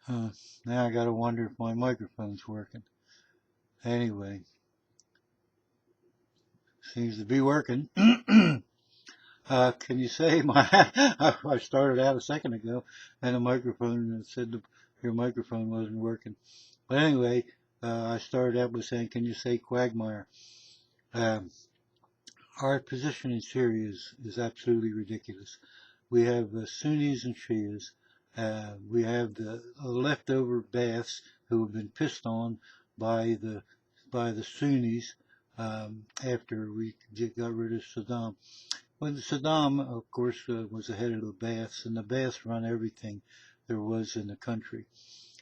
Huh. Now I gotta wonder if my microphone's working. Anyway, seems to be working. Can you say my? I started out a second ago, and the microphone said your microphone wasn't working. But anyway, I started out with saying, can you say quagmire? Um, our position in Syria is absolutely ridiculous. We have Sunnis and Shias. We have the leftover Baaths who have been pissed on by the Sunnis after we got rid of Saddam. Well, Saddam, of course, was the head of the Baaths, and the Baaths run everything there was in the country.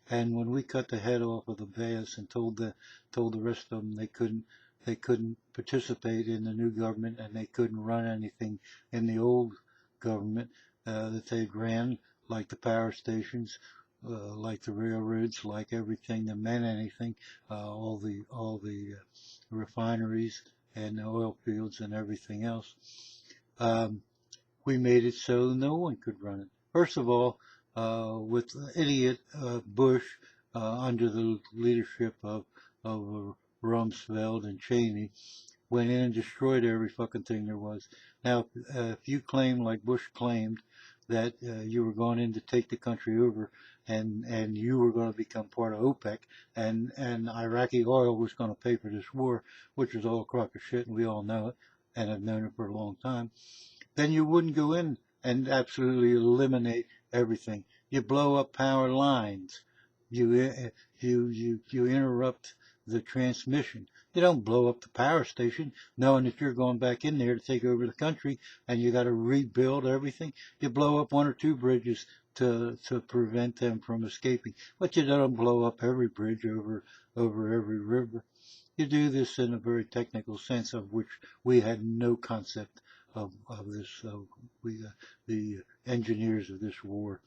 And when we cut the head off of the Baaths and told the rest of them they couldn't participate in the new government and they couldn't run anything in the old government that they'd ran, like the power stations, like the railroads, like everything that meant anything, all the refineries and the oil fields and everything else. Um, we made it so no one could run it. First of all, with idiot Bush under the leadership of Rumsfeld and Cheney, went in and destroyed every fucking thing there was. Now, if you claim like Bush claimed that you were going in to take the country over and you were going to become part of OPEC and Iraqi oil was going to pay for this war, which is all a crock of shit and we all know it and have known it for a long time, then you wouldn't go in and absolutely eliminate everything. You blow up power lines. You interrupt the transmission. You don't blow up the power station knowing that you're going back in there to take over the country and you got to rebuild everything. You blow up one or two bridges to prevent them from escaping, but you don't blow up every bridge over every river. You do this in a very technical sense of which we had no concept of this. The engineers of this war,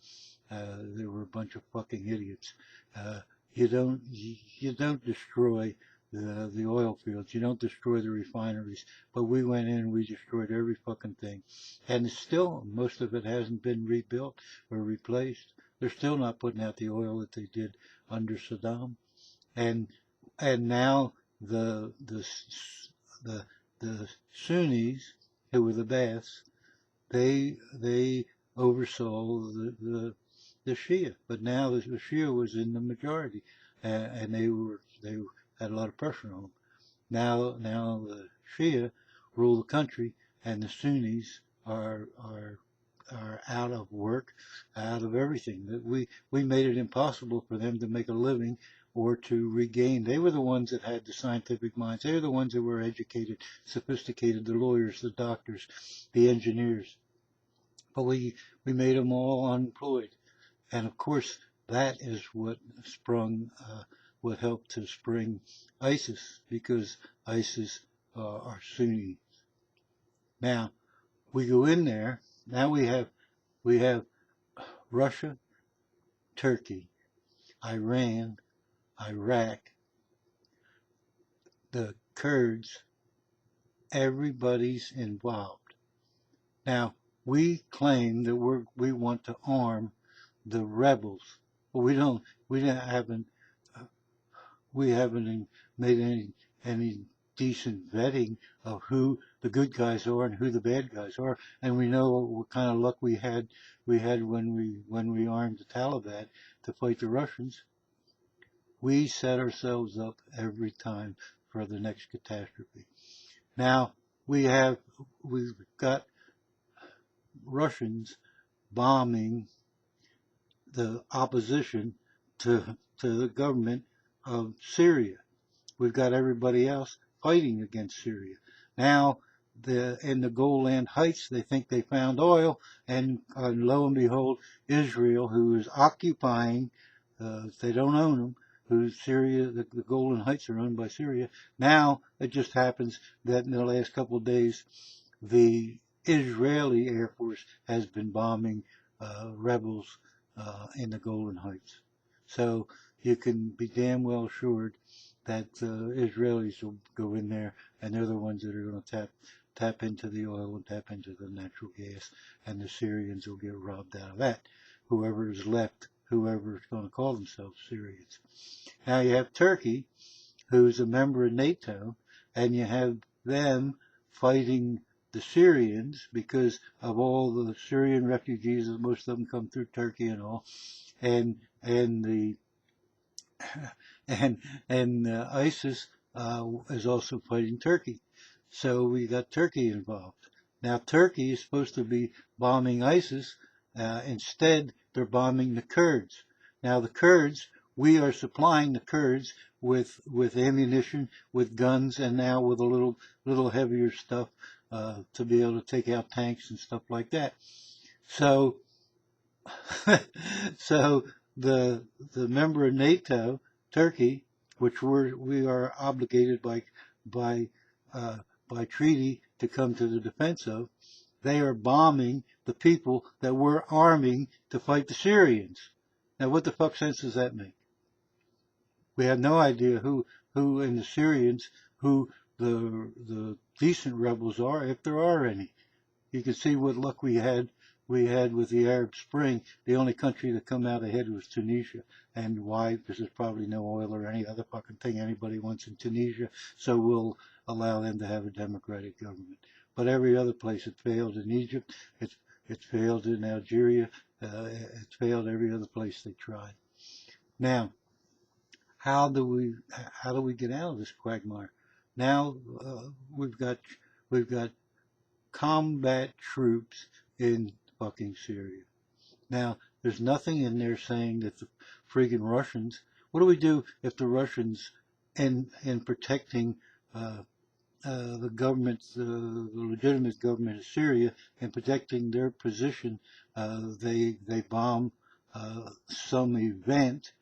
they were a bunch of fucking idiots. Uh, you don't destroy the oil fields. You don't destroy the refineries. But we went in and we destroyed every fucking thing. And still, most of it hasn't been rebuilt or replaced. They're still not putting out the oil that they did under Saddam. And and now the the the the Sunnis, who were the Baaths, they oversaw the Shia, but now the Shia was in the majority, and they had a lot of pressure on them. Now the Shia rule the country, and the Sunnis are out of work, out of everything. That we made it impossible for them to make a living or to regain. They were the ones that had the scientific minds. They were the ones that were educated, sophisticated, the lawyers, the doctors, the engineers. But we made them all unemployed. And of course, that is what helped to spring ISIS, because ISIS are Sunni. Now, we go in there, now we have Russia, Turkey, Iran, Iraq, the Kurds, everybody's involved. Now, we claim that we want to arm the rebels, but uh, we haven't made any decent vetting of who the good guys are and who the bad guys are, and we know what kind of luck we had when we armed the Taliban to fight the Russians. We set ourselves up every time for the next catastrophe. Now we've got Russians bombing the opposition to the government of Syria. We've got everybody else fighting against Syria. Now, in the Golan Heights, they think they found oil, and lo and behold, Israel, who is occupying, they don't own them, who's Syria, the Golan Heights are owned by Syria. Now, it just happens that in the last couple of days, the Israeli Air Force has been bombing rebels in the Golan Heights. So you can be damn well assured that Israelis will go in there, and they're the ones that are going to tap into the oil and tap into the natural gas, and the Syrians will get robbed out of that. Whoever is left whoever's going to call themselves Syrians. Now you have Turkey, who's a member of NATO, and you have them fighting the Syrians because of all the Syrian refugees, most of them come through Turkey and all, and the and ISIS is also fighting Turkey. So we got Turkey involved. Now Turkey is supposed to be bombing ISIS. Instead, they're bombing the Kurds. Now the Kurds, we are supplying the Kurds with ammunition, with guns, and now with a little heavier stuff to be able to take out tanks and stuff like that. So so the member of NATO, Turkey, which we are obligated by by treaty to come to the defense of, they are bombing the people that we're arming to fight the Syrians. Now, what the fuck sense does that make? We have no idea who in the Syrians, who the decent rebels are, if there are any. You can see what luck we had with the Arab Spring. The only country that come out ahead was Tunisia. And why? Because there's probably no oil or any other fucking thing anybody wants in Tunisia, so we'll allow them to have a democratic government. But every other place, it failed in Egypt, it's failed in Algeria, it's failed every other place they tried. Now, how do we get out of this quagmire? Now we've got combat troops in fucking Syria. Now, there's nothing in there saying that the friggin' Russians, what do we do if the Russians, in protecting the government, the legitimate government of Syria, and protecting their position, they bomb some event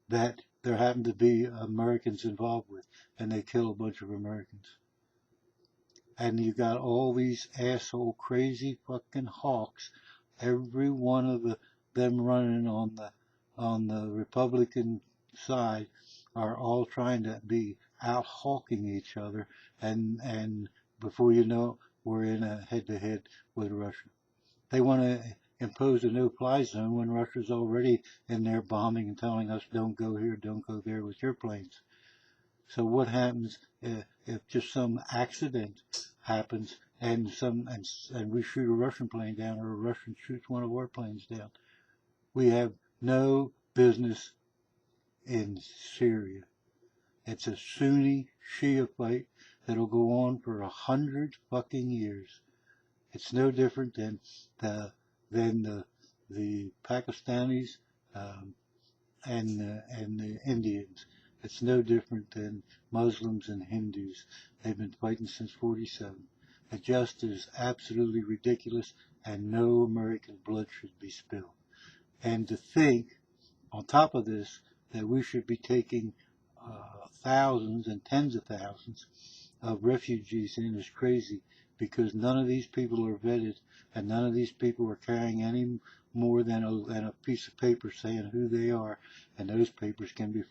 that there happen to be Americans involved with, and they kill a bunch of Americans. And you got all these asshole crazy fucking hawks, every one of them running on the Republican side are all trying to be out hawking each other, and before you know it, we're in a head-to-head with Russia. They want to impose a no-fly zone when Russia's already in there bombing and telling us don't go here, don't go there with your planes. So what happens if just some accident happens and we shoot a Russian plane down, or a Russian shoots one of our planes down? We have no business in Syria. It's a Sunni Shia fight that'll go on for 100 fucking years. It's no different than the Pakistanis and the Indians. It's no different than Muslims and Hindus. They've been fighting since '47. It just is absolutely ridiculous, and no American blood should be spilled. And to think, on top of this, that we should be taking thousands and tens of thousands of refugees in is crazy, because none of these people are vetted, and none of these people are carrying any more than a piece of paper saying who they are, and those papers can be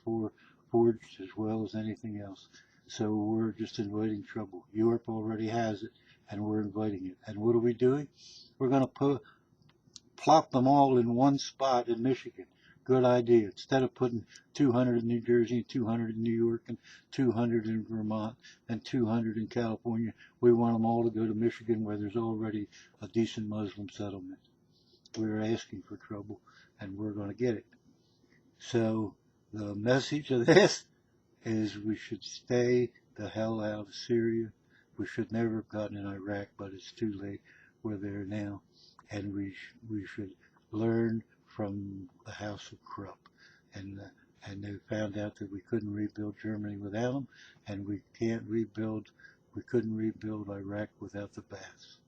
forged as well as anything else. So we're just inviting trouble. Europe already has it, and we're inviting it. And what are we doing? We're going to plop them all in one spot in Michigan. Good idea. Instead of putting 200 in New Jersey, 200 in New York, and 200 in Vermont, and 200 in California, we want them all to go to Michigan, where there's already a decent Muslim settlement. We're asking for trouble, and we're going to get it. So the message of this is we should stay the hell out of Syria. We should never have gotten in Iraq, but it's too late. We're there now, and we should learn from the House of Krupp, and they found out that we couldn't rebuild Germany without them, and we couldn't rebuild Iraq without the Baths.